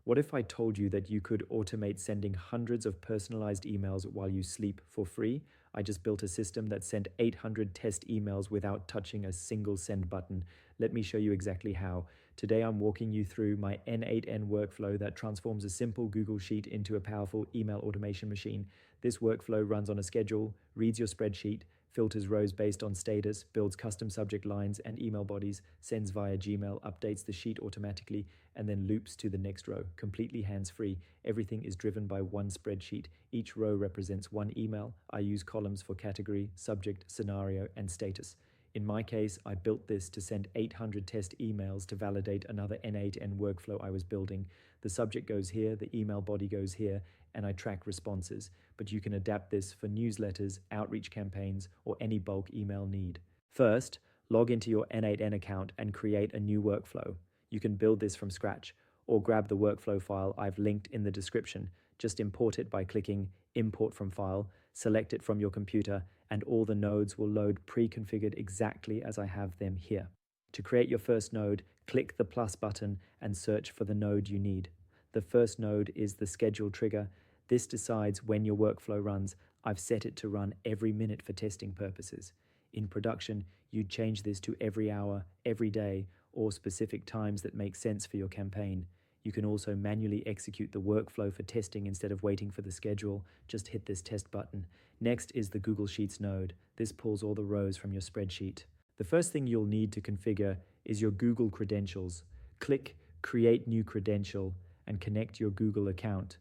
What if I told you that you could automate sending hundreds of personalized emails while you sleep for free? I just built a system that sent 800 test emails without touching a single send button. Let me show you exactly how. Today I'm walking you through my n8n workflow that transforms a simple Google Sheet into a powerful email automation machine. This workflow runs on a schedule, reads your spreadsheet, filters rows based on status, builds custom subject lines and email bodies, sends via Gmail, updates the sheet automatically, and then loops to the next row, completely hands-free. Everything is driven by one spreadsheet. Each row represents one email. I use columns for category, subject, scenario, and status. In my case, I built this to send 800 test emails to validate another n8n workflow I was building. The subject goes here, the email body goes here, and I track responses. But you can adapt this for newsletters, outreach campaigns, or any bulk email need. First, log into your n8n account and create a new workflow. You can build this from scratch, or grab the workflow file I've linked in the description. Just import it by clicking Import from File, select it from your computer, and all the nodes will load pre-configured exactly as I have them here. To create your first node, click the plus button and search for the node you need. The first node is the schedule trigger. This decides when your workflow runs. I've set it to run every minute for testing purposes. In production, you'd change this to every hour, every day, or specific times that make sense for your campaign. You can also manually execute the workflow for testing instead of waiting for the schedule. Just hit this test button. Next is the Google Sheets node. This pulls all the rows from your spreadsheet. The first thing you'll need to configure is your Google credentials. Click Create New Credential and connect your Google account.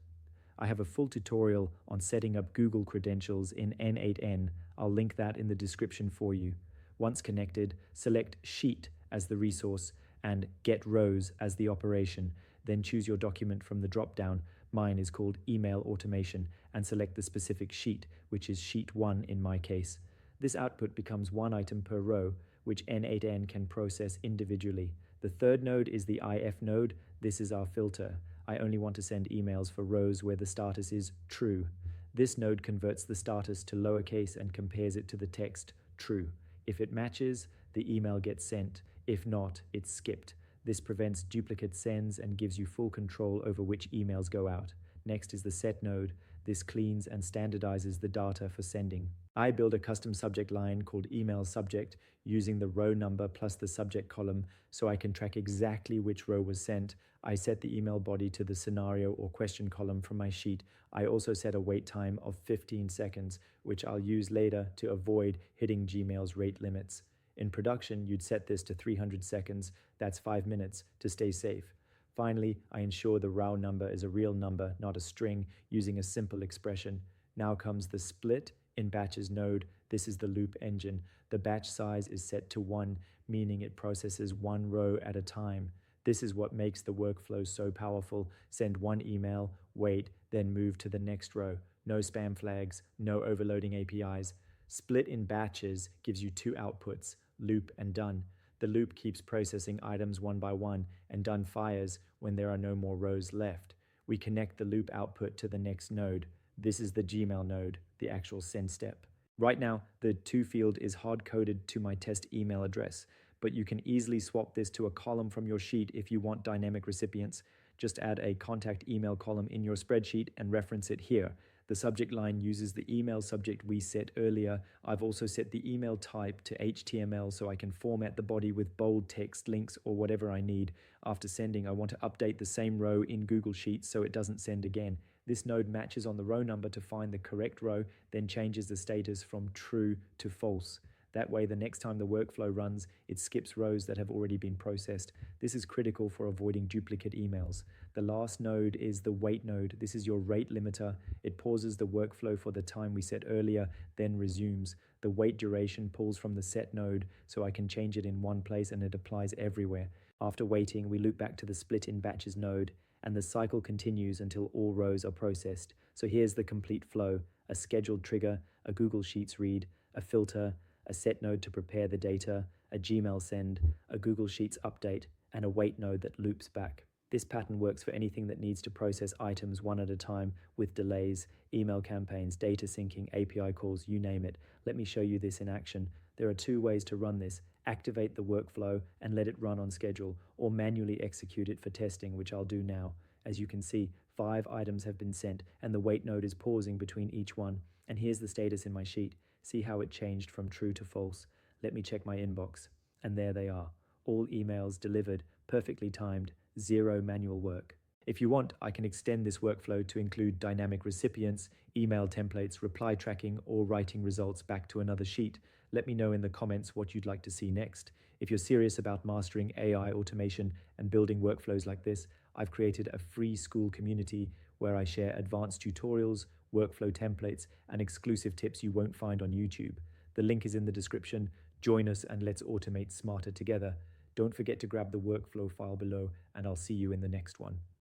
I have a full tutorial on setting up Google credentials in n8n. I'll link that in the description for you. Once connected, select Sheet as the resource and Get Rows as the operation. Then choose your document from the drop-down. Mine is called Email Automation, and select the specific sheet, which is Sheet 1 in my case. This output becomes one item per row, which n8n can process individually. The third node is the IF node. This is our filter. I only want to send emails for rows where the status is true. This node converts the status to lowercase and compares it to the text true. If it matches, the email gets sent. If not, it's skipped. This prevents duplicate sends and gives you full control over which emails go out. Next is the set node. This cleans and standardizes the data for sending. I build a custom subject line called email subject using the row number plus the subject column so I can track exactly which row was sent. I set the email body to the scenario or question column from my sheet. I also set a wait time of 15 seconds, which I'll use later to avoid hitting Gmail's rate limits. In production, you'd set this to 300 seconds, that's 5 minutes, to stay safe. Finally, I ensure the row number is a real number, not a string, using a simple expression. Now comes the split in batches node. This is the loop engine. The batch size is set to 1, meaning it processes one row at a time. This is what makes the workflow so powerful. Send one email, wait, then move to the next row. No spam flags, no overloading APIs. Split in batches gives you two outputs, loop and done. The loop keeps processing items one by one, and done fires when there are no more rows left. We connect the loop output to the next node. This is the Gmail node, the actual send step. Right now, the to field is hard-coded to my test email address, but you can easily swap this to a column from your sheet if you want dynamic recipients. Just add a contact email column in your spreadsheet and reference it here. The subject line uses the email subject we set earlier. I've also set the email type to HTML so I can format the body with bold text, links, or whatever I need. After sending, I want to update the same row in Google Sheets so it doesn't send again. This node matches on the row number to find the correct row, then changes the status from true to false. That way, the next time the workflow runs, it skips rows that have already been processed. This is critical for avoiding duplicate emails. The last node is the wait node. This is your rate limiter. It pauses the workflow for the time we set earlier, then resumes. The wait duration pulls from the set node, so I can change it in one place and it applies everywhere. After waiting, we loop back to the split in batches node, and the cycle continues until all rows are processed. So here's the complete flow: a scheduled trigger, a Google Sheets read, a filter, a set node to prepare the data, a Gmail send, a Google Sheets update, and a wait node that loops back. This pattern works for anything that needs to process items one at a time with delays, email campaigns, data syncing, API calls, you name it. Let me show you this in action. There are two ways to run this: activate the workflow and let it run on schedule, or manually execute it for testing, which I'll do now. As you can see, 5 items have been sent, and the wait node is pausing between each one. And here's the status in my sheet. See how it changed from true to false. Let me check my inbox. And there they are. All emails delivered, perfectly timed, zero manual work. If you want, I can extend this workflow to include dynamic recipients, email templates, reply tracking, or writing results back to another sheet. Let me know in the comments what you'd like to see next. If you're serious about mastering AI automation and building workflows like this, I've created a free school community where I share advanced tutorials, workflow templates, and exclusive tips you won't find on YouTube. The link is in the description. Join us and let's automate smarter together. Don't forget to grab the workflow file below, and I'll see you in the next one.